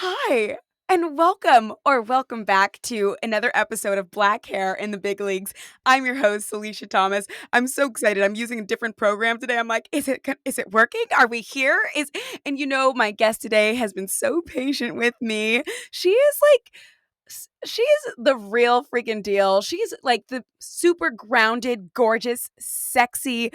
Hi, and welcome back to another episode of Black Hair in the Big Leagues. I'm your host, Salisha Thomas. I'm so excited. I'm using a different program today. I'm like, is it working? Are we here? And my guest today has been so patient with me. She is like she's the real freaking deal. She's like the super grounded, gorgeous, sexy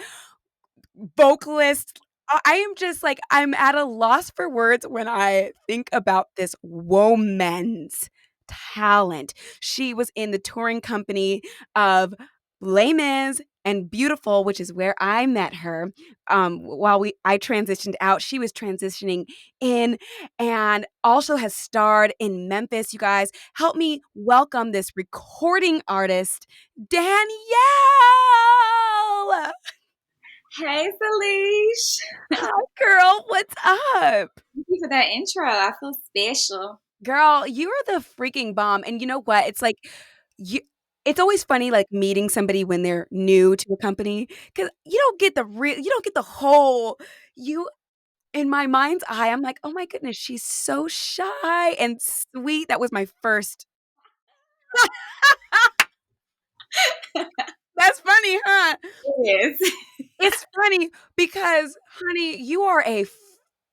vocalist. I am just like, I'm at a loss for words when I think about this woman's talent. She was in the touring company of Les Mis and Beautiful, which is where I met her. While I transitioned out, she was transitioning in, and also has starred in Memphis. You guys, help me welcome this recording artist, Danielle. Hey, Salish. Hi, girl. What's up? Thank you for that intro. I feel special. Girl, you are the freaking bomb. And you know what? It's like you it's always funny like meeting somebody when they're new to a company cuz you don't get the whole you in my mind's eye. I'm like, "Oh my goodness, she's so shy and sweet." That was my first. That's funny, huh? It is. It's funny because honey, you are a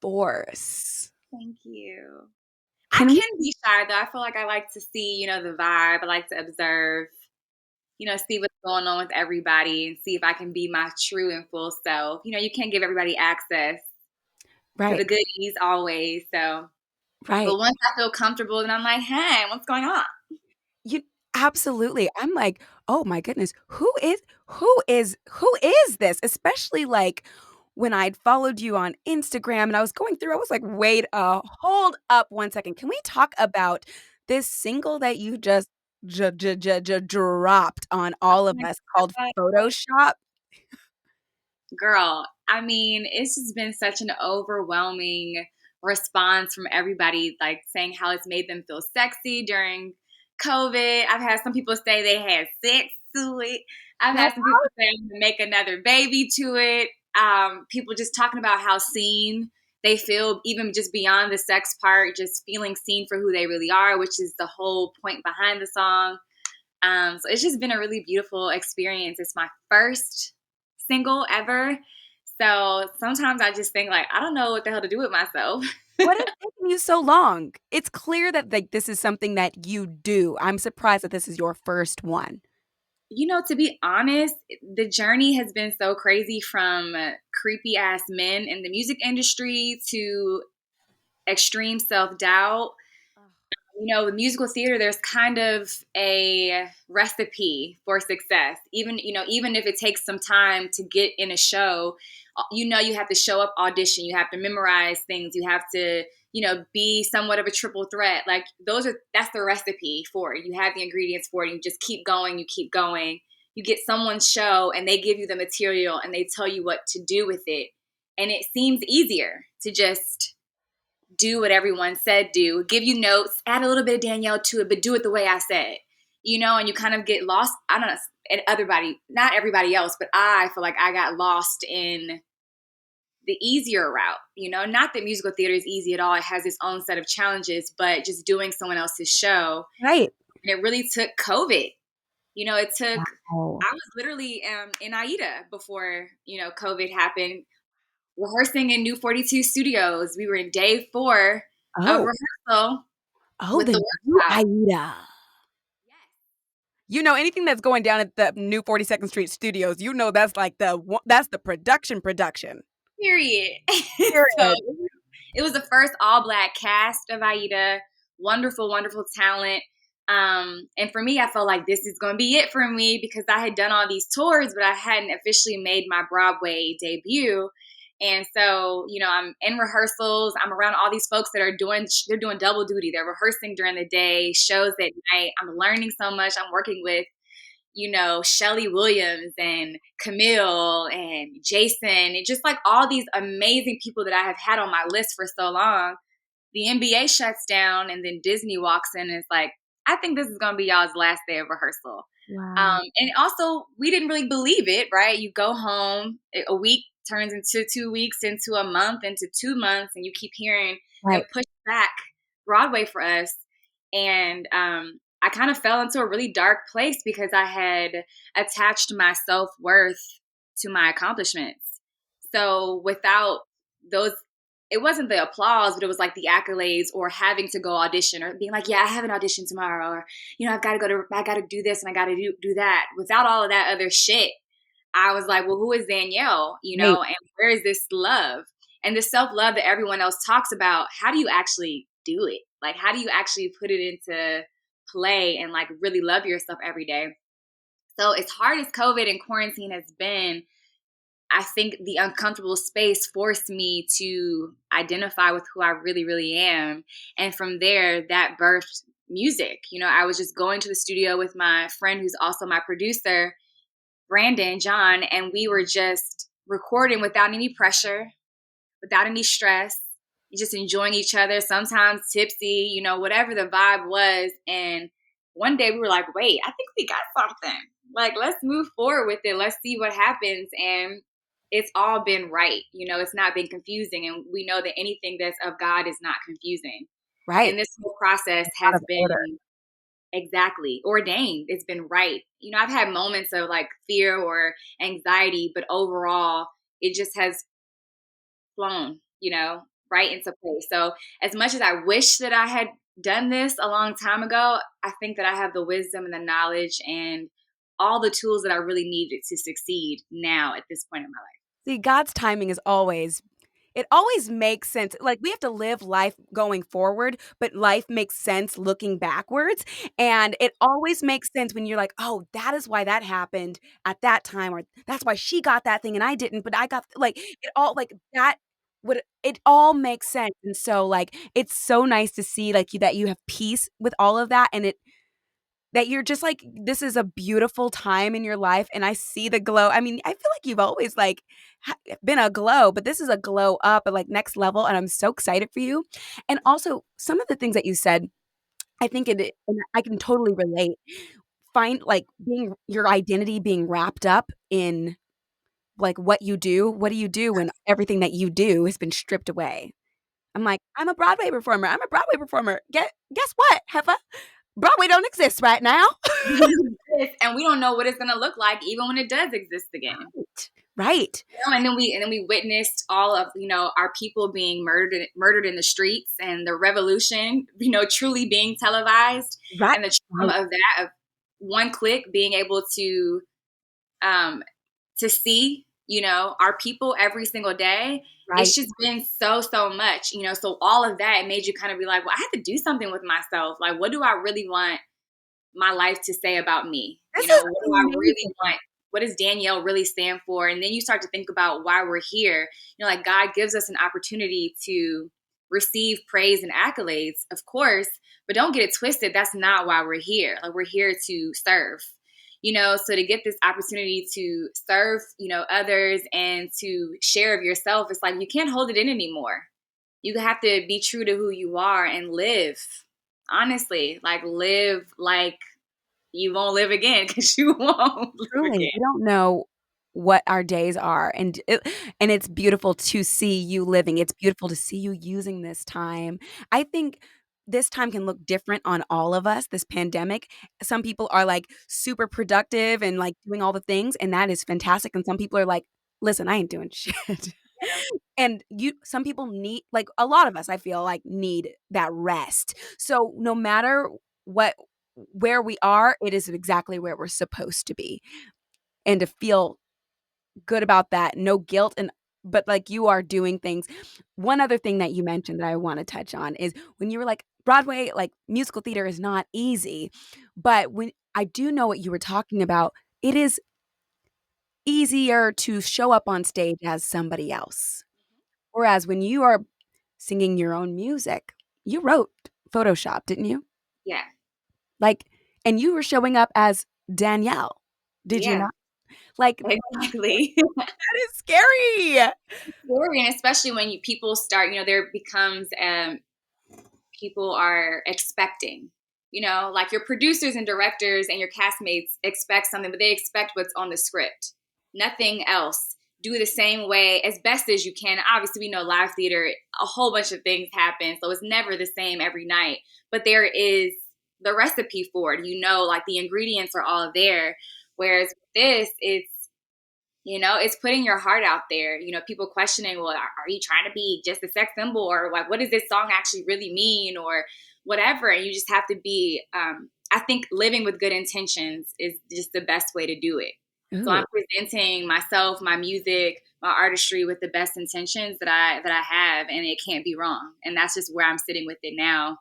force. Thank you. I can be shy though. I feel like I like to see, the vibe. I like to observe, see what's going on with everybody and see if I can be my true and full self. You can't give everybody access to the goodies always. So, Right. But once I feel comfortable, then I'm like, hey, what's going on? Absolutely. I'm like, "Oh my goodness, who is this?" Especially, like, when I'd followed you on Instagram and I was going through, I was like, "Wait, hold up one second. Can we talk about this single that you just dropped on all Oh of my us called God. Photoshop?" Girl, I mean, it's just been such an overwhelming response from everybody, like saying how it's made them feel sexy during COVID. I've had some people say they had sex to it. I've had some people say I'm gonna make another baby to it. People just talking about how seen they feel, even just beyond the sex part, just feeling seen for who they really are, which is the whole point behind the song. So it's just been a really beautiful experience. It's my first single ever. So sometimes I just think like, I don't know what the hell to do with myself. What is taking you so long? It's clear that, like, this is something that you do. I'm surprised that this is your first one. To be honest, the journey has been so crazy from creepy ass men in the music industry to extreme self doubt. With musical theater, there's kind of a recipe for success. Even if it takes some time to get in a show, you have to show up, audition, you have to memorize things, you have to, be somewhat of a triple threat. Like that's the recipe for it. You have the ingredients for it. You just keep going. You keep going. You get someone's show and they give you the material and they tell you what to do with it. And it seems easier to just do what everyone said do, give you notes, add a little bit of Danielle to it, but do it the way I said, and you kind of get lost. I don't know, and not everybody else, but I feel like I got lost in the easier route, not that musical theater is easy at all. It has its own set of challenges, but just doing someone else's show. Right. And it really took COVID. It took, Wow. I was literally in AIDA before, COVID happened, rehearsing in New 42 Studios. We were in day 4 of rehearsal. Oh, the new AIDA. Yes. Anything that's going down at the new 42nd Street Studios, that's like that's the production. Period. So it was the first all-black cast of AIDA. Wonderful, wonderful talent. And for me, I felt like this is going to be it for me because I had done all these tours, but I hadn't officially made my Broadway debut. And so, I'm in rehearsals. I'm around all these folks that they're doing double duty. They're rehearsing during the day, shows at night. I'm learning so much. I'm working with, Shelley Williams and Camille and Jason and just like all these amazing people that I have had on my list for so long. The NBA shuts down and then Disney walks in and it's like, I think this is going to be y'all's last day of rehearsal. Wow. And also, we didn't really believe it, right? You go home, a week turns into 2 weeks, into a month, into 2 months, and you keep hearing and push back Broadway for us. And I kind of fell into a really dark place because I had attached my self-worth to my accomplishments. So without those, it wasn't the applause, but it was like the accolades or having to go audition or being like, yeah, I have an audition tomorrow. Or, I've got to I got to do this and I got to do that. Without all of that other shit, I was like, well, who is Danielle? And where is this love? And the self-love that everyone else talks about, how do you actually do it? Like, how do you actually put it into play and like really love yourself every day? So as hard as COVID and quarantine has been, I think the uncomfortable space forced me to identify with who I really, really am. And from there, that birthed music. I was just going to the studio with my friend who's also my producer, Brandon, John, and we were just recording without any pressure, without any stress, just enjoying each other, sometimes tipsy, whatever the vibe was. And one day we were like, wait, I think we got something. Like, let's move forward with it. Let's see what happens. And it's all been right. It's not been confusing. And we know that anything that's of God is not confusing. Right. And this whole process has been exactly ordained. It's been right. I've had moments of like fear or anxiety, but overall, it just has flown, right into place. So as much as I wish that I had done this a long time ago, I think that I have the wisdom and the knowledge and all the tools that I really needed to succeed now at this point in my life. See, God's timing is always makes sense. Like, we have to live life going forward, but life makes sense looking backwards. And it always makes sense when you're like, oh, that is why that happened at that time, or that's why she got that thing and I didn't, but I got it all makes sense. And so like, it's so nice to see like that you have peace with all of that, and that you're just like, this is a beautiful time in your life, and I see the glow. I mean, I feel like you've always like been a glow, but this is a glow up at like next level, and I'm so excited for you. And also, some of the things that you said, I think and I can totally relate. Find like being your identity being wrapped up in like what you do. What do you do when everything that you do has been stripped away? I'm like, I'm a Broadway performer. I'm a Broadway performer. Guess what, Heffa? Broadway don't exist right now. And we don't know what it's going to look like even when it does exist again. Right. And then we witnessed all of, our people being murdered in the streets, and the revolution, truly being televised. Right. And the trauma of that, of one click being able to see, our people every single day. Right. It's just been so much, so all of that made you kind of be like, well, I have to do something with myself. Like, what do I really want my life to say about me? What do I really want? What does Danielle really stand for? And then you start to think about why we're here. Like, God gives us an opportunity to receive praise and accolades, of course, but don't get it twisted. That's not why we're here. Like, we're here to serve. So to get this opportunity to serve, others and to share of yourself, it's like you can't hold it in anymore. You have to be true to who you are and live. Honestly, like, live like you won't live again, because you won't live again. We don't know what our days are, and it's beautiful to see you living. It's beautiful to see you using this time. I think this time can look different on all of us, this pandemic. Some people are like super productive and like doing all the things, and that is fantastic. And some people are like, listen, I ain't doing shit. And some people need, like a lot of us, I feel like, need that rest. So no matter where we are, it is exactly where we're supposed to be. And to feel good about that, no guilt, but like you are doing things. One other thing that you mentioned that I want to touch on is when you were like, Broadway, like musical theater is not easy. But when I do know what you were talking about, it is easier to show up on stage as somebody else. Whereas when you are singing your own music, you wrote Photoshop, didn't you? Yeah. Like, and you were showing up as Danielle. Did you not? Like, exactly. That is scary. Scary, and especially when people start, there becomes people are expecting, like your producers and directors and your castmates expect something, but they expect what's on the script, nothing else. do the same way as best as you can. Obviously, we know live theater, a whole bunch of things happen, so it's never the same every night. But there is the recipe for it. Like the ingredients are all there. Whereas with this, it's putting your heart out there. People questioning, well, are you trying to be just a sex symbol, or like, what does this song actually really mean, or whatever? And you just have to be, I think living with good intentions is just the best way to do it. Ooh. So I'm presenting myself, my music, my artistry with the best intentions that I have, and it can't be wrong. And that's just where I'm sitting with it now.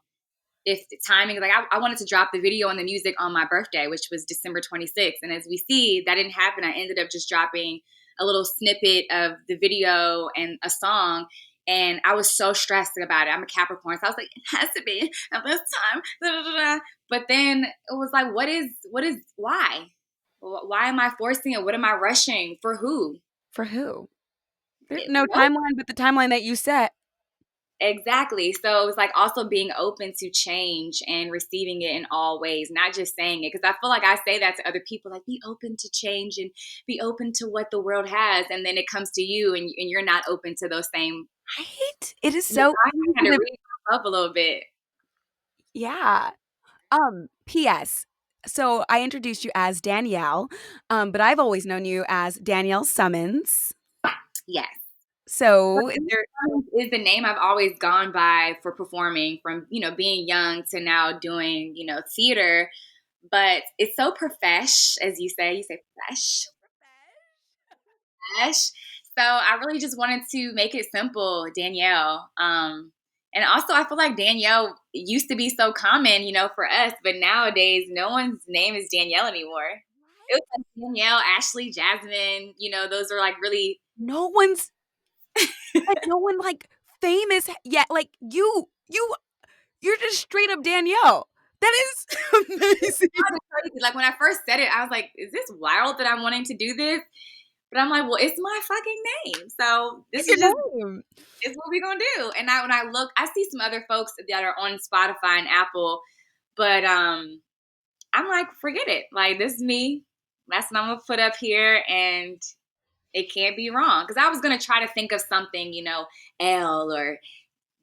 If the timing, like I wanted to drop the video and the music on my birthday, which was December 26th. And as we see, that didn't happen. I ended up just dropping a little snippet of the video and a song. And I was so stressed about it. I'm a Capricorn. So I was like, it has to be at this time. Da, da, da, da. But then it was like, why? Why am I forcing it? What am I rushing? For who? For who? There's no timeline but the timeline that you set. Exactly. So it was like also being open to change and receiving it in all ways, not just saying it. Because I feel like I say that to other people, like, be open to change and be open to what the world has. And then it comes to you and you're not open to those same. Right? It is so. I kind of read up a little bit. Yeah. P.S. So I introduced you as Danielle, but I've always known you as Danielle Summons. Yes. So is the name I've always gone by for performing, from being young to now doing theater. But it's so profesh, as you say profesh. So I really just wanted to make it simple, Danielle. And also I feel like Danielle used to be so common, for us, but nowadays no one's name is Danielle anymore. It was like Danielle, Ashley, Jasmine, those are like really. No one like famous yet. Like you're just straight up Danielle. That is amazing. Like when I first said it, I was like, is this wild that I'm wanting to do this? But I'm like, well, it's my fucking name. So this is just it's what we're gonna do. And when I look, I see some other folks that are on Spotify and Apple, but I'm like, forget it. Like, this is me. That's what I'm gonna put up here, and it can't be wrong. Because I was gonna try to think of something, L or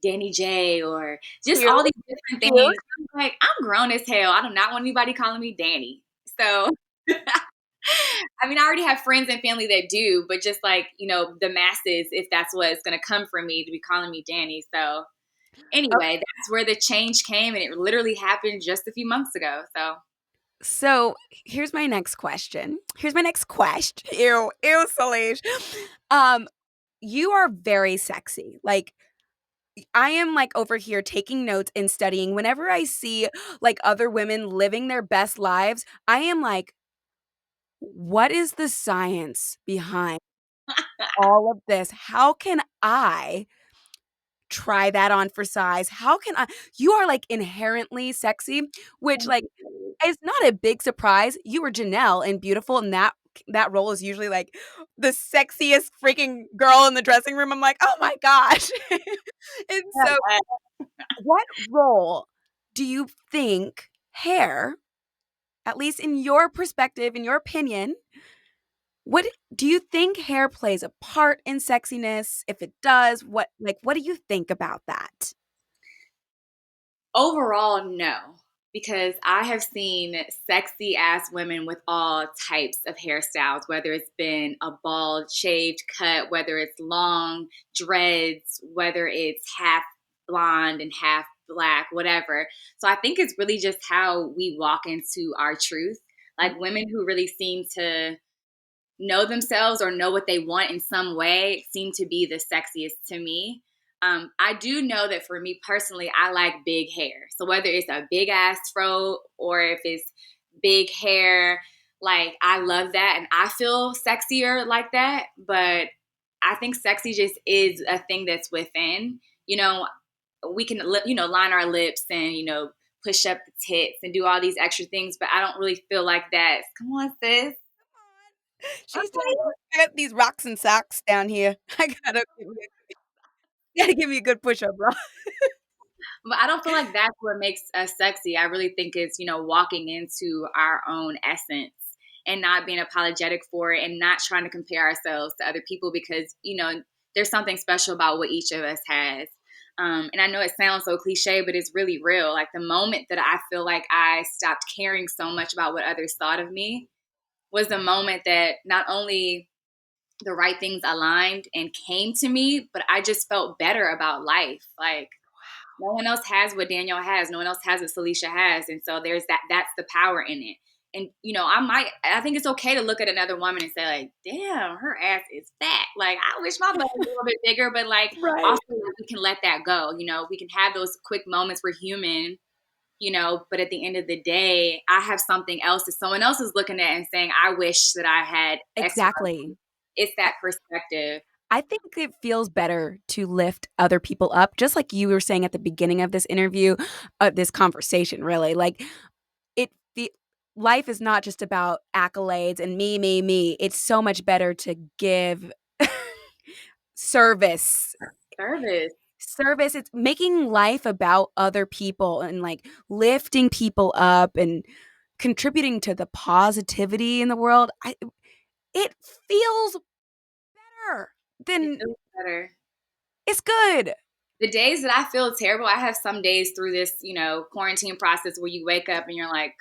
Danny J or just all these different things. I'm like, I'm grown as hell. I do not want anybody calling me Danny. So I mean, I already have friends and family that do, but just like, the masses, if that's what's going to come from me, to be calling me Danny. So anyway, that's where the change came, and it literally happened just a few months ago. So here's my next question. Ew, Salish. You are very sexy. Like, I am like over here taking notes and studying. Whenever I see like other women living their best lives, I am like, what is the science behind all of this? How can I try that on for size? How can I? You are like inherently sexy, which like is not a big surprise. You were Janelle in Beautiful, and that role is usually like the sexiest freaking girl in the dressing room. I'm like, oh my gosh. And so, what role do you think hair, at least in your perspective, in your opinion, what do you think hair plays a part in sexiness? If it does, what do you think about that? Overall, no, because I have seen sexy ass women with all types of hairstyles, whether it's been a bald, shaved cut, whether it's long dreads, whether it's half blonde and half black, whatever. So I think it's really just how we walk into our truth. Like, women who really seem to know themselves or know what they want in some way seem to be the sexiest to me. I do know that for me personally, I like big hair. So whether it's a big ass fro or if it's big hair, like, I love that. And I feel sexier like that. But I think sexy just is a thing that's within. We can, line our lips and, push up the tits and do all these extra things. But I don't really feel like that. Come on, sis. She's like, I got these rocks and socks down here. I gotta give me a good push-up, bro. But I don't feel like that's what makes us sexy. I really think it's, walking into our own essence and not being apologetic for it and not trying to compare ourselves to other people because, there's something special about what each of us has. And I know it sounds so cliche, but it's really real. Like the moment that I feel like I stopped caring so much about what others thought of me was the moment that not only the right things aligned and came to me, but I just felt better about life. Like no one else has what Danielle has. No one else has what Salisha has. And so that's the power in it. And, I think it's okay to look at another woman and say like, damn, her ass is fat. Like, I wish my butt was a little bit bigger, but like, Right. also we can let that go. We can have those quick moments. We're human, but at the end of the day, I have something else that someone else is looking at and saying, I wish that I had X, Y, Z. Exactly. It's that perspective. I think it feels better to lift other people up, just like you were saying at the beginning of this interview, this conversation, really. Like, the life is not just about accolades and me, me, me. It's so much better to give service. Service. Service, it's making life about other people and like lifting people up and contributing to the positivity in the world. It feels better It than feels better. it's good. The days that I feel terrible, I have some days through this, quarantine process where you wake up and you're like,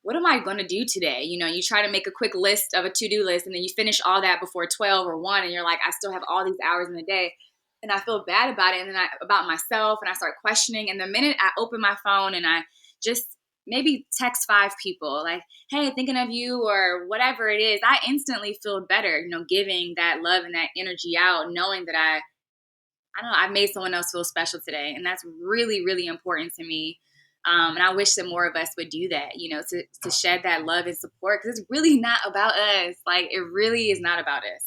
what am I going to do today? You try to make a quick list of a to-do list and then you finish all that before 12 or 1 and you're like, I still have all these hours in the day. And I feel bad about it. And then about myself and I start questioning. And the minute I open my phone and I just maybe text 5 people like, hey, thinking of you or whatever it is, I instantly feel better, giving that love and that energy out, knowing that I don't know, I've made someone else feel special today. And that's really, really important to me. And I wish that more of us would do that, to shed that love and support because it's really not about us. Like, it really is not about us.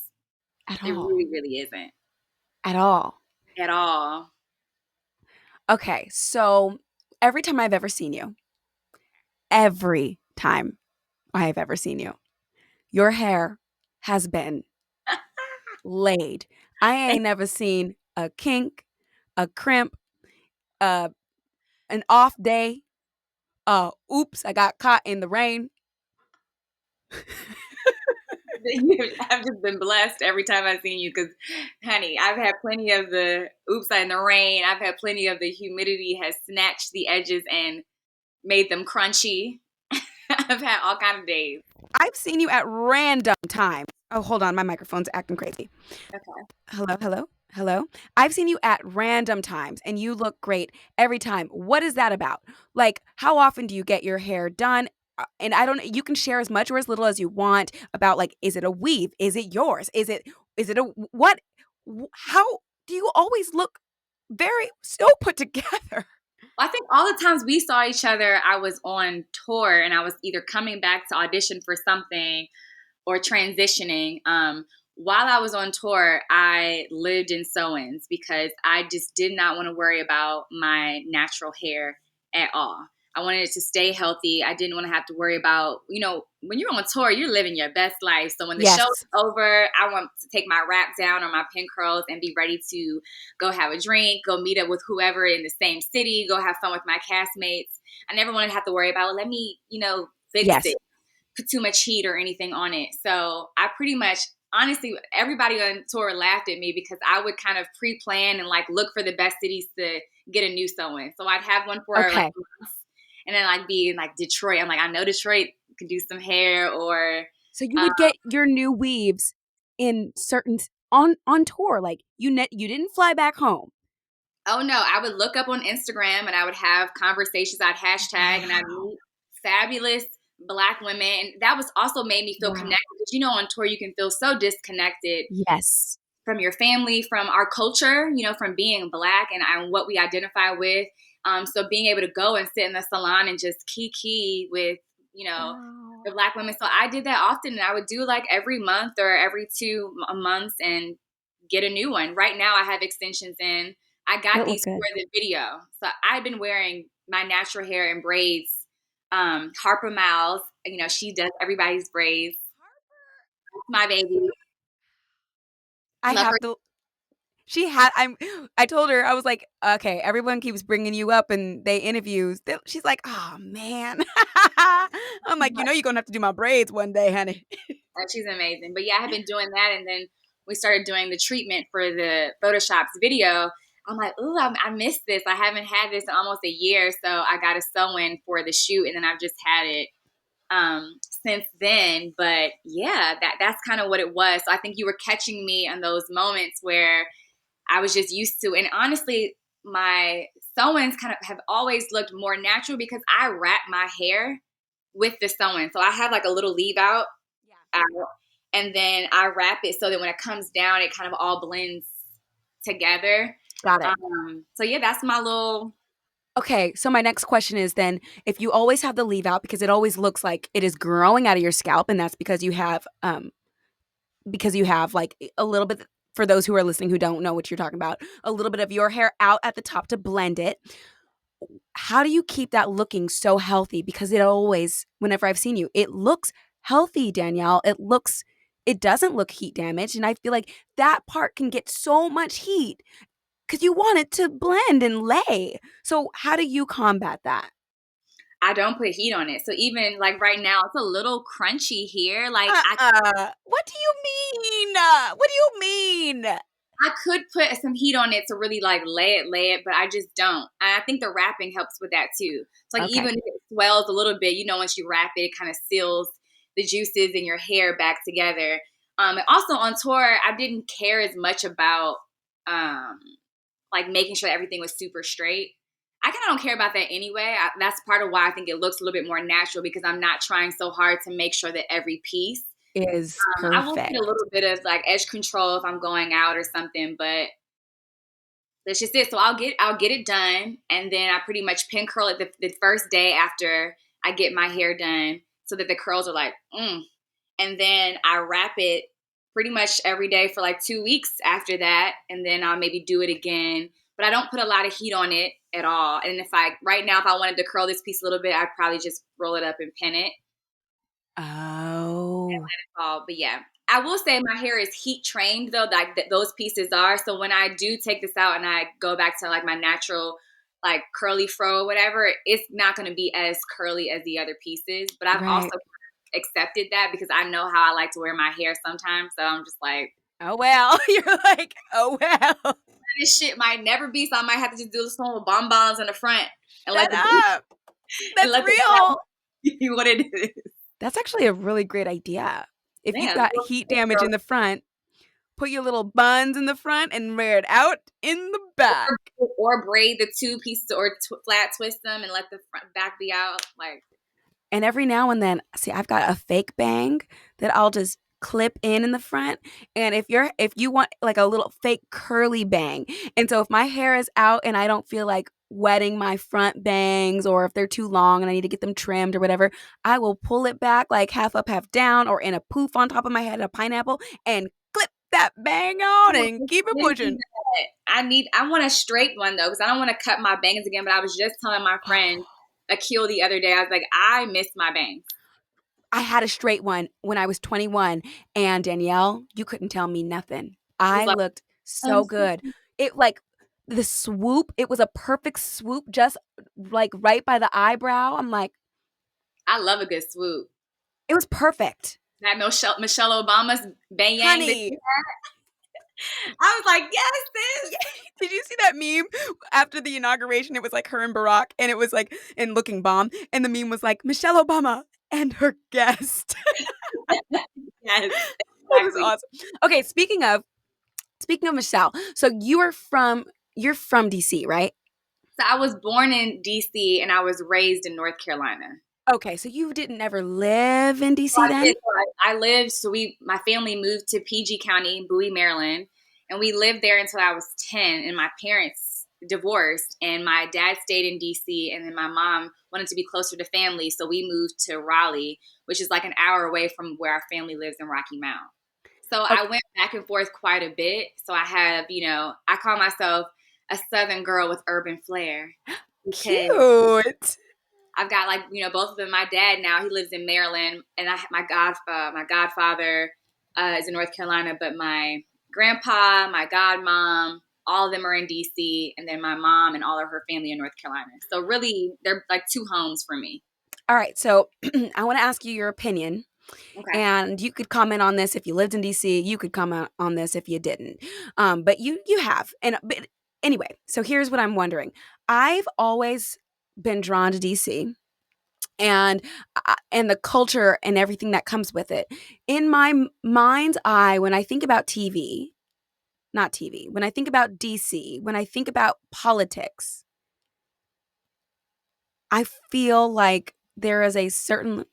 At It all. really, really isn't. At all. At all. Okay, so every time I've ever seen you, your hair has been laid. I ain't never seen a kink, a crimp, uh, an off day. Oops, I got caught in the rain. I've just been blessed every time I've seen you because, honey, I've had plenty of the oops in the rain. I've had plenty of the humidity has snatched the edges and made them crunchy. I've had all kind of days. I've seen you at random times. Oh, hold on, my microphone's acting crazy. Okay. Hello, hello, hello. I've seen you at random times and you look great every time. What is that about? Like, how often do you get your hair done? And I don't, you can share as much or as little as you want about like, is it a weave? Is it yours? Is it what, how do you always look very so put together? I think all the times we saw each other, I was on tour and I was either coming back to audition for something or transitioning. While I was on tour, I lived in sew-ins because I just did not want to worry about my natural hair at all. I wanted it to stay healthy. I didn't want to have to worry about, when you're on tour, you're living your best life. So when the Yes. show's over, I want to take my wrap down or my pin curls and be ready to go have a drink, go meet up with whoever in the same city, go have fun with my castmates. I never wanted to have to worry about, well, let me, fix Yes. it, put too much heat or anything on it. So I pretty much, honestly, everybody on tour laughed at me because I would kind of pre-plan and like look for the best cities to get a new sew-in. So I'd have one for like Okay. months, and then like be in like Detroit. I'm like, I know Detroit can do some hair or. So you would get your new weaves in certain on tour. Like you didn't fly back home. Oh no, I would look up on Instagram and I would have conversations. I'd hashtag and I'd meet fabulous Black women, and that was also made me feel connected because on tour you can feel so disconnected. Yes. From your family, from our culture, from being Black and what we identify with. So being able to go and sit in the salon and just kiki with, the Black women. So I did that often, and I would do like every month or every 2 months and get a new one. Right now I have extensions in. I got these for the video. So I've been wearing my natural hair in braids. Harper Miles, she does everybody's braids. My baby. I Love have her. to. I told her, I was like, okay, everyone keeps bringing you up and they interviews. She's like, oh man. I'm like, you're gonna have to do my braids one day, honey. She's amazing. But yeah, I have been doing that, and then we started doing the treatment for the Photoshop's video. I'm like, ooh, I missed this. I haven't had this in almost a year, so I got a sew-in for the shoot, and then I've just had it since then. But yeah, that's kind of what it was. So I think you were catching me on those moments where I was just used to, and honestly, my sew-ins kind of have always looked more natural because I wrap my hair with the sew-in. So I have like a little leave out, and then I wrap it so that when it comes down, it kind of all blends together. Got it. So yeah, that's my little. Okay, so my next question is then, if you always have the leave out, because it always looks like it is growing out of your scalp, and that's because you have like a little bit, for those who are listening who don't know what you're talking about, a little bit of your hair out at the top to blend it. How do you keep that looking so healthy? Because it always, whenever I've seen you, it looks healthy, Danielle. It doesn't look heat damaged, and I feel like that part can get so much heat because you want it to blend and lay. So how do you combat that? I don't put heat on it. So even like right now, it's a little crunchy here. Like What do you mean? What do you mean? I could put some heat on it to really like lay it, but I just don't. And I think the wrapping helps with that too. So like even if it swells a little bit, once you wrap it, it kind of seals the juices in your hair back together. And also on tour, I didn't care as much about like making sure that everything was super straight. I kind of don't care about that anyway. That's part of why I think it looks a little bit more natural because I'm not trying so hard to make sure that every piece is I will perfect. put a little bit of like edge control if I'm going out or something, but that's just it. So I'll get it done, and then I pretty much pin curl it the first day after I get my hair done, so that the curls are like, and then I wrap it pretty much every day for like 2 weeks after that, and then I'll maybe do it again. But I don't put a lot of heat on it at all. And if I wanted to curl this piece a little bit, I'd probably just roll it up and pin it. Oh. And let it fall. But yeah, I will say my hair is heat trained though, like those pieces are. So when I do take this out and I go back to like my natural, like curly fro or whatever, it's not going to be as curly as the other pieces. But I've also accepted that because I know how I like to wear my hair sometimes. So I'm just like, oh well. You're like, oh well. This shit might never be. So I might have to just do some with bonbons in the front and Shut up. That's real. Be what it is. That's actually a really great idea. If you've got heat damage in the front, put your little buns in the front and wear it out in the back. Or braid the two pieces or flat twist them and let the front back be out. Like. And every now and then, see, I've got a fake bang that I'll just clip in the front. And if you want like a little fake curly bang, and so if my hair is out and I don't feel like wetting my front bangs, or if they're too long and I need to get them trimmed or whatever, I will pull it back like half up, half down, or in a poof on top of my head, a pineapple, and clip that bang on and keep it pushing. I want a straight one though, because I don't want to cut my bangs again. But I was just telling my friend Akil the other day, I was like, I miss my bangs. I had a straight one when I was 21, and Danielle, you couldn't tell me nothing. I looked so good. It like the swoop, it was a perfect swoop, just like right by the eyebrow. I'm like, I love a good swoop. It was perfect. That Michelle Obama's bang yang. Honey. I was like, yes, sis. Did you see that meme after the inauguration? It was like her and Barack, and it was like in looking bomb, and the meme was like Michelle Obama and her guest. Yes, that was awesome. Okay, speaking of Michelle, so you're from DC, right? So I was born in DC and I was raised in North Carolina. Okay, so you didn't ever live in DC then? I lived, my family moved to PG County, Bowie, Maryland, and we lived there until I was 10, and my parents divorced, and my dad stayed in DC, and then my mom wanted to be closer to family, so we moved to Raleigh, which is like an hour away from where our family lives in Rocky Mount. So I went back and forth quite a bit. So I have, I call myself a Southern girl with urban flair. Cute. I've got both of them. My dad now, he lives in Maryland, and my godfather is in North Carolina, but my grandpa, my godmom, all of them are in DC, and then my mom and all of her family in North Carolina. So really, they're like two homes for me. All right, so I want to ask you your opinion. Okay. And you could comment on this if you lived in DC. You could comment on this if you didn't. But you have. But anyway, so here's what I'm wondering. I've always been drawn to DC and the culture and everything that comes with it. In my mind's eye, when I think about TV, not TV, when I think about DC, when I think about politics, I feel like there is a certain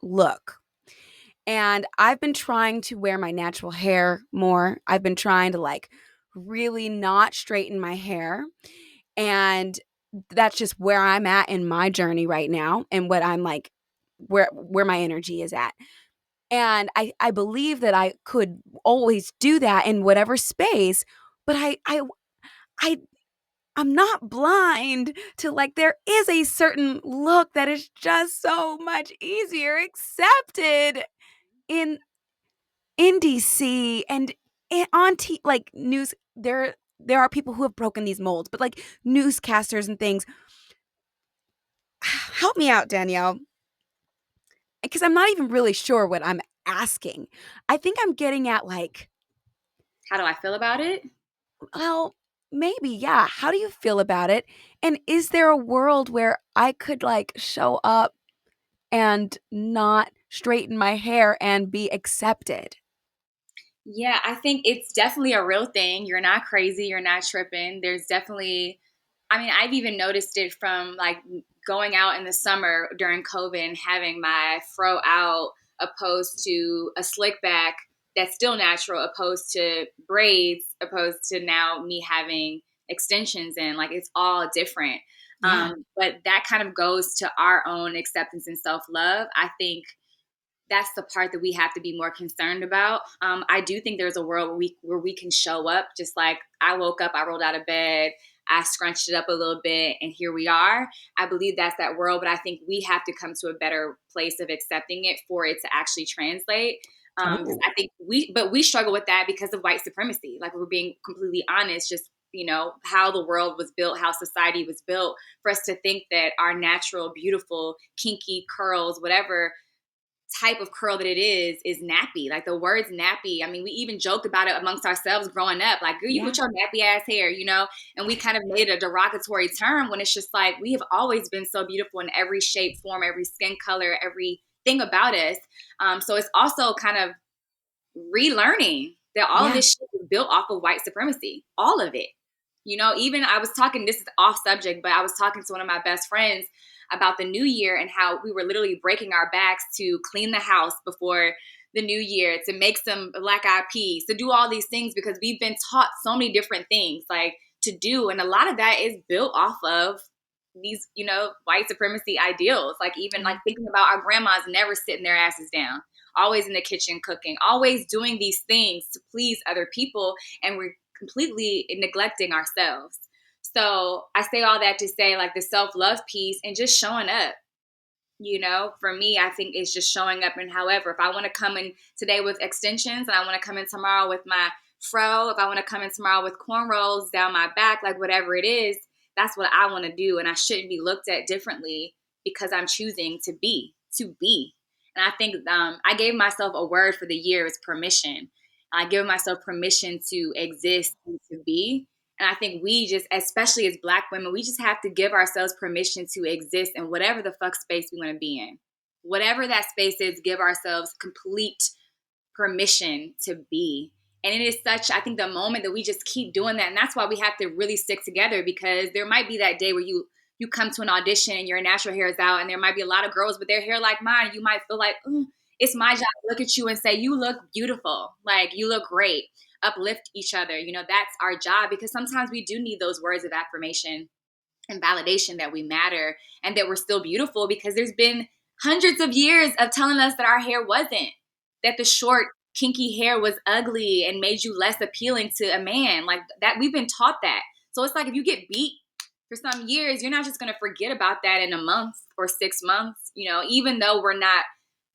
look. And I've been trying to wear my natural hair more. I've been trying to like really not straighten my hair. And that's just where I'm at in my journey right now and what I'm like where my energy is at. And I believe that I could always do that in whatever space, but I I'm not blind to like there is a certain look that is just so much easier accepted in DC and on like news. There are people who have broken these molds, but like newscasters and things. Help me out, Danielle, because I'm not even really sure what I'm asking. I think I'm getting at like, How do I feel about it? well, maybe, yeah. How do you feel about it? And is there a world where I could like show up and not straighten my hair and be accepted? Yeah, I think it's definitely a real thing. You're not crazy. You're not tripping. There's definitely, I mean, I've even noticed it from like going out in the summer during COVID and having my fro out opposed to a slick back that's still natural, opposed to braids, opposed to now me having extensions in. Like it's all different. Yeah. But that kind of goes to our own acceptance and self love. I think that's the part that we have to be more concerned about. I do think there's a world where we can show up just like I woke up, I rolled out of bed, I scrunched it up a little bit, and here we are. I believe that's that world, but I think we have to come to a better place of accepting it for it to actually translate. Because Oh, I think we struggle with that because of white supremacy. Like we're being completely honest, just how the world was built, how society was built for us to think that our natural, beautiful, kinky curls, whatever type of curl that it is nappy. Like the words nappy. I mean, we even joked about it amongst ourselves growing up. Like, girl, you yeah. with your nappy ass hair, and we kind of made a derogatory term when it's just like we have always been so beautiful in every shape, form, every skin color, everything about us. So it's also kind of relearning that all of Yeah. this shit is built off of white supremacy. All of it. Even I was talking, this is off subject, but I was talking to one of my best friends about the new year and how we were literally breaking our backs to clean the house before the new year, to make some black eyed peas, to do all these things because we've been taught so many different things like to do. And a lot of that is built off of these, white supremacy ideals. Like even like Yeah. thinking about our grandmas never sitting their asses down, always in the kitchen cooking, always doing these things to please other people. And we're completely neglecting ourselves. So I say all that to say like the self-love piece and just showing up. For me, I think it's just showing up. And however, if I want to come in today with extensions and I want to come in tomorrow with my fro, if I want to come in tomorrow with cornrows down my back, like whatever it is, that's what I want to do. And I shouldn't be looked at differently because I'm choosing to be. And I think I gave myself a word for the year is permission. I give myself permission to exist and to be. And I think we just, especially as Black women, we just have to give ourselves permission to exist in whatever the fuck space we want to be in. Whatever that space is, give ourselves complete permission to be. And it is such, I think, the moment that we just keep doing that. And that's why we have to really stick together, because there might be that day where you come to an audition and your natural hair is out, and there might be a lot of girls with their hair like mine. And you might feel like, it's my job to look at you and say, you look beautiful. Like, you look great. Uplift each other. That's our job, because sometimes we do need those words of affirmation and validation that we matter and that we're still beautiful, because there's been hundreds of years of telling us that our hair wasn't, that the short, kinky hair was ugly and made you less appealing to a man. Like that, we've been taught that. So it's like if you get beat for some years, you're not just going to forget about that in a month or 6 months, even though we're not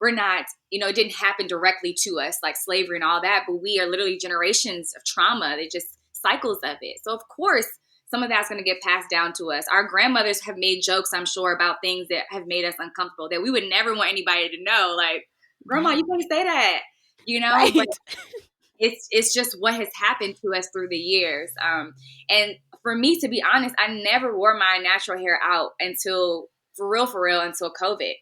we're not, it didn't happen directly to us, like slavery and all that, but we are literally generations of trauma. They just cycles of it. So of course, some of that's going to get passed down to us. Our grandmothers have made jokes, I'm sure, about things that have made us uncomfortable that we would never want anybody to know. Like, grandma, Right. you can't say that, but Right. it's just what has happened to us through the years. And for me, to be honest, I never wore my natural hair out until, for real, until COVID.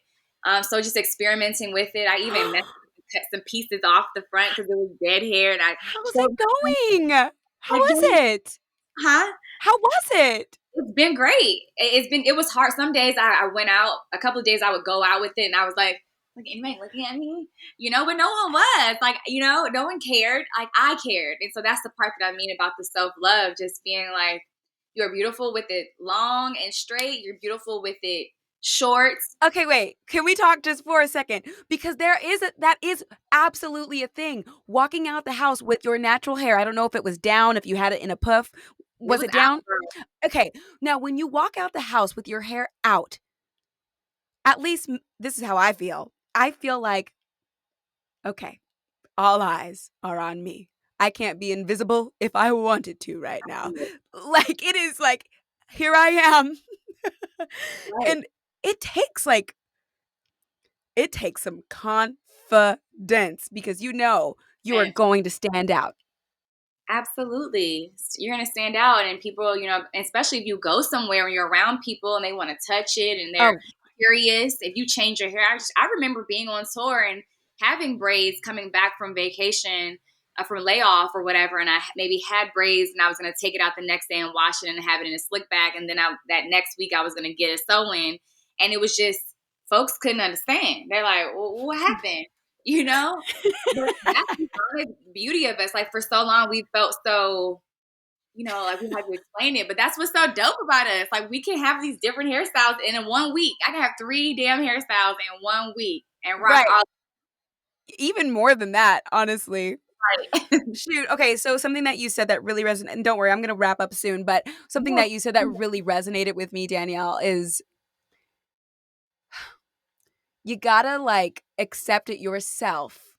So just experimenting with it. I even cut some pieces off the front because it was dead hair, and I How's it showed going? How like, is it? huh? How was it? It's been great. It was hard. Some days I went out, a couple of days I would go out with it, and I was like anybody looking at me? But no one was. Like, no one cared. Like, I cared. And so that's the part that I mean about the self-love, just being like, you're beautiful with it long and straight. You're beautiful with it short. Okay, wait. Can we talk just for a second? Because that is absolutely a thing. Walking out the house with your natural hair. I don't know if it was down, if you had it in a puff. It Was was it down? afro. Okay. Now, when you walk out the house with your hair out, at least this is how I feel. I feel like, okay, all eyes are on me. I can't be invisible if I wanted to right now. Like, it is like, here I am. Right. And it takes some confidence because you are And going to stand out. absolutely. You're going to stand out, and people, especially if you go somewhere and you're around people and they want to touch it and they're Oh, curious. If you change your hair, I remember being on tour and having braids coming back from vacation, from layoff or whatever, and I maybe had braids and I was going to take it out the next day and wash it and have it in a slick back, and then that next week I was going to get a sew-in, and it was just, folks couldn't understand. They're like, well, what happened? But that's the honest beauty of us. Like, for so long, we felt so, like we had to explain it. But that's what's so dope about us. Like, we can have these different hairstyles, and in 1 week, I can have 3 damn hairstyles in 1 week and rock right. all Even more than that, honestly. right. Shoot. Okay, so something that you said that really resonated, and don't worry, I'm going to wrap up soon, but something that you said that really resonated with me, Danielle, is you got to accept it yourself.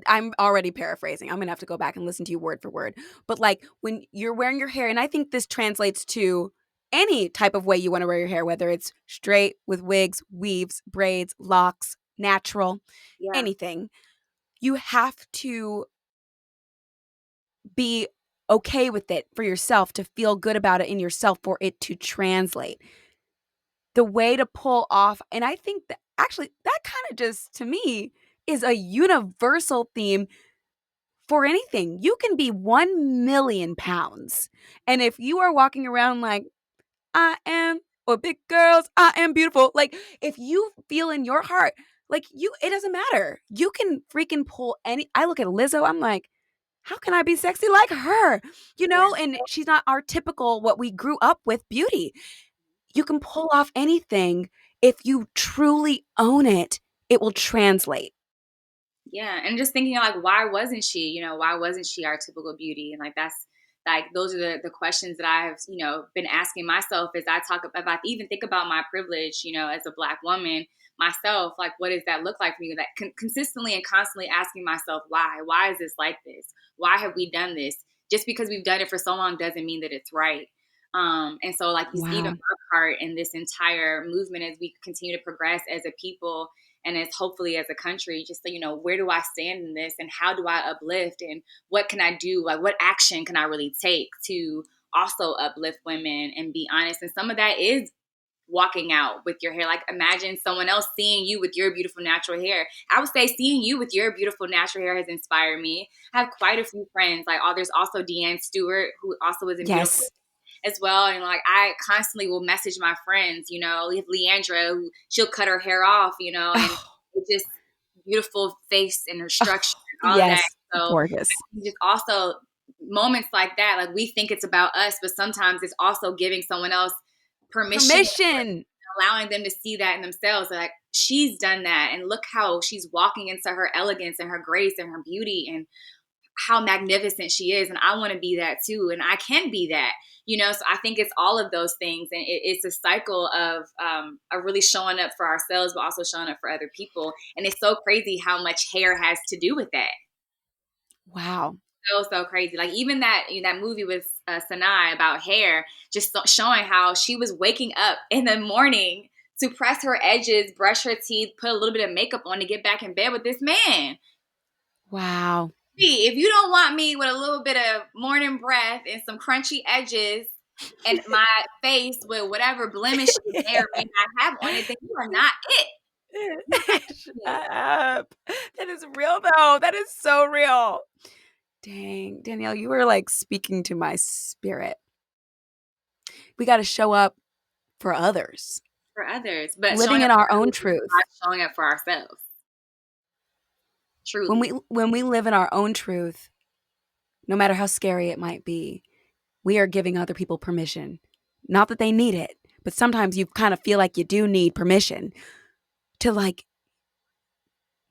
I'm already paraphrasing. I'm going to have to go back and listen to you word for word. But when you're wearing your hair, and I think this translates to any type of way you want to wear your hair, whether it's straight with wigs, weaves, braids, locks, natural, Yeah. anything, you have to be okay with it for yourself, to feel good about it in yourself, for it to translate. The way to pull off, and I think that actually that kind of just, to me, is a universal theme for anything. You can be 1 million pounds. And if you are walking around like, I am, or big girls, I am beautiful. Like, if you feel in your heart, it doesn't matter. You can freaking pull I look at Lizzo, I'm like, how can I be sexy like her? And she's not our typical, what we grew up with, beauty. You can pull off anything. If you truly own it, it will translate. Yeah, and just thinking like, why wasn't she? Why wasn't she our typical beauty? And that's those are the questions that I've been asking myself as I talk about, if I even think about my privilege, as a Black woman myself. Like, what does that look like for me? That consistently and constantly asking myself, why is this like this? Why have we done this? Just because we've done it for so long doesn't mean that it's right. And so, like, you see even Wow. my part in this entire movement as we continue to progress as a people and as hopefully as a country, just where do I stand in this, and how do I uplift, and what can I do? Like, what action can I really take to also uplift women and be honest? And some of that is walking out with your hair. Like, imagine someone else seeing you with your beautiful natural hair. I would say seeing you with your beautiful natural hair has inspired me. I have quite a few friends. Like, there's also Deanne Stewart, who also is a beautiful Yes. as well. And I constantly will message my friends, we have Leandra, who she'll cut her hair off, and it's just beautiful face and her structure and all of that. Yes. So Gorgeous. just also moments like that, like, we think it's about us, but sometimes it's also giving someone else permission, allowing them to see that in themselves. Like, she's done that, and look how she's walking into her elegance and her grace and her beauty. And how magnificent she is. And I want to be that too. And I can be that, so I think it's all of those things. And it's a cycle of really showing up for ourselves, but also showing up for other people. And it's so crazy how much hair has to do with that. Wow. So crazy. Like even that movie with Sanaa about hair, just showing how she was waking up in the morning to press her edges, brush her teeth, put a little bit of makeup on to get back in bed with this man. Wow. If you don't want me with a little bit of morning breath and some crunchy edges and my face with whatever blemishes may or may not have on it, then you are not it. Shut up. That is real though. That is so real. Dang, Danielle, you were like speaking to my spirit. We got to show up for others. For others, but living in our own truth. Showing up for ourselves. Truly. When we live in our own truth, no matter how scary it might be, we are giving other people permission. Not that they need it, but sometimes you kind of feel like you do need permission to like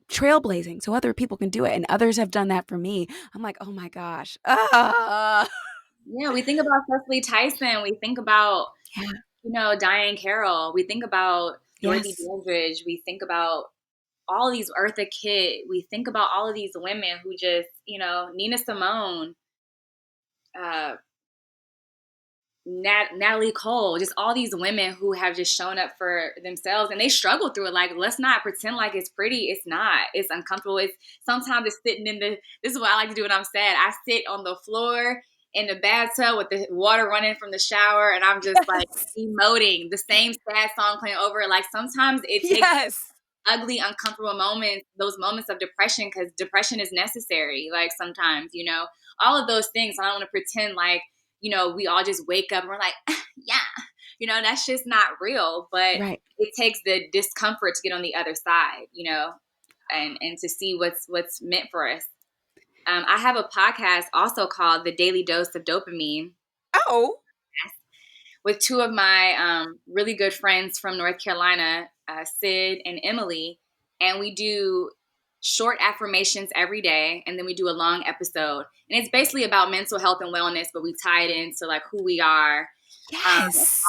trailblazing so other people can do it. And others have done that for me. I'm like, oh my gosh. Yeah, we think about Cicely Tyson. We think about, Diane Carole. We think about Dorothy Dandridge. We think about all these Eartha Kitt. We think about all of these women who just, Nina Simone, Natalie Cole, just all these women who have just shown up for themselves and they struggle through it. Like, let's not pretend like it's pretty. It's not. It's uncomfortable. Sometimes it's sitting this is what I like to do when I'm sad. I sit on the floor in the bathtub with the water running from the shower and I'm just like emoting the same sad song playing over. Like sometimes it takes ugly, uncomfortable moments, those moments of depression, because depression is necessary. Like sometimes, all of those things. I don't want to pretend like, we all just wake up and we're like, yeah, that's just not real. But it takes the discomfort to get on the other side, and to see what's meant for us. I have a podcast also called The Daily Dose of Dopamine. Oh. With two of my really good friends from North Carolina, Sid and Emily. And we do short affirmations every day. And then we do a long episode. And it's basically about mental health and wellness, but we tie it into like who we are.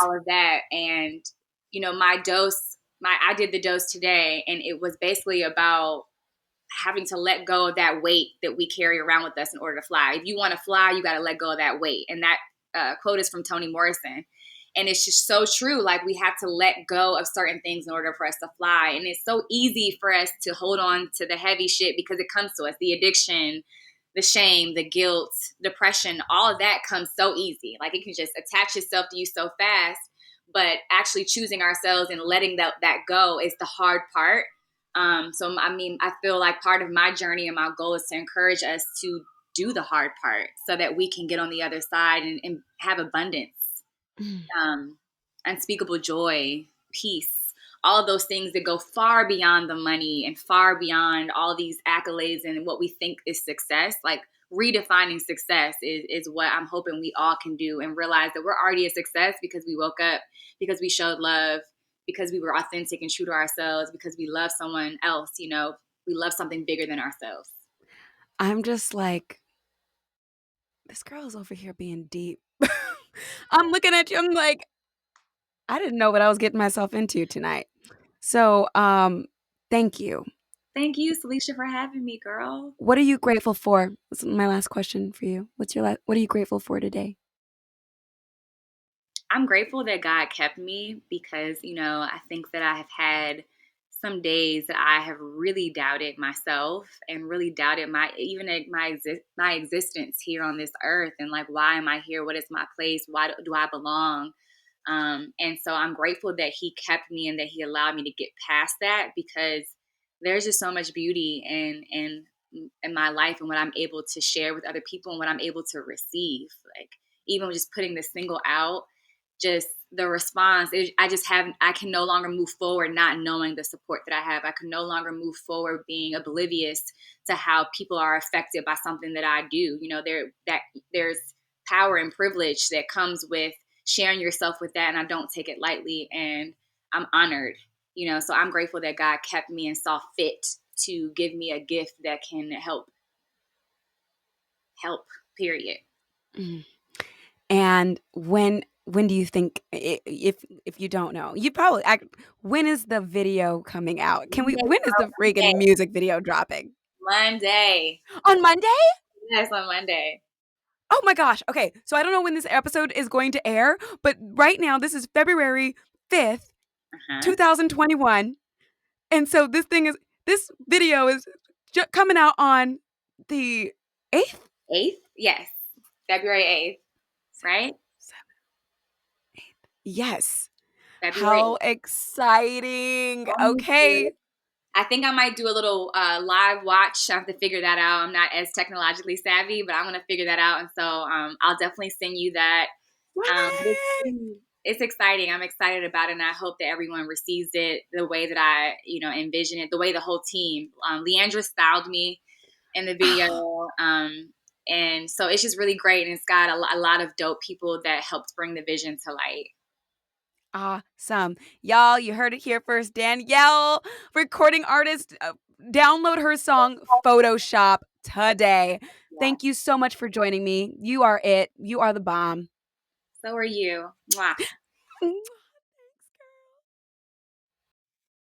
All of that. And, my dose, I did the dose today. And it was basically about having to let go of that weight that we carry around with us in order to fly. If you want to fly, you got to let go of that weight. And that quote is from Toni Morrison. And it's just so true. Like we have to let go of certain things in order for us to fly. And it's so easy for us to hold on to the heavy shit because it comes to us. The addiction, the shame, the guilt, depression, all of that comes so easy. Like it can just attach itself to you so fast. But actually choosing ourselves and letting that go is the hard part. So, I feel like part of my journey and my goal is to encourage us to do the hard part so that we can get on the other side and have abundance. Unspeakable joy, peace, all of those things that go far beyond the money and far beyond all these accolades and what we think is success. Like redefining success is what I'm hoping we all can do and realize that we're already a success because we woke up, because we showed love, because we were authentic and true to ourselves, because we love someone else, we love something bigger than ourselves. I'm just like, this girl's over here being deep. I'm looking at you. I'm like, I didn't know what I was getting myself into tonight. So, thank you. Thank you, Salisha, for having me, girl. What are you grateful for? This is my last question for you. What are you grateful for today? I'm grateful that God kept me because, I think that I have had some days that I have really doubted myself and really doubted my existence here on this earth. And like, why am I here? What is my place? Why do I belong? And so I'm grateful that he kept me and that he allowed me to get past that, because there's just so much beauty in my life and what I'm able to share with other people and what I'm able to receive. Like even just putting this single out, just the response, I can no longer move forward not knowing the support that I have. I can no longer move forward being oblivious to how people are affected by something that I do. There's power and privilege that comes with sharing yourself with that, and I don't take it lightly, and I'm honored. So I'm grateful that God kept me and saw fit to give me a gift that can help help, period. Mm. And when do you think, if you don't know, you probably when is the video coming out? When is the Monday. freaking music video dropping? Monday. On Monday? Yes, on Monday. Oh my gosh. Okay. So I don't know when this episode is going to air, but right now this is February 5th, 2021. And so this video is coming out on the 8th? 8th? Yes. February 8th. Right? 8th. Yes. February How 8th. exciting. Okay. I think I might do a little live watch. I have to figure that out. I'm not as technologically savvy, but I'm going to figure that out. And so I'll definitely send you that. It's exciting. I'm excited about it, and I hope that everyone receives it the way that I, envision it, the way the whole team. Leandra styled me in the video, and so it's just really great, and it's got a lot of dope people that helped bring the vision to light. Awesome. Y'all, you heard it here first. Danielle, recording artist, download her song Photoshop today. Yeah. Thank you so much for joining me. You are it. You are the bomb. So are you. Mwah.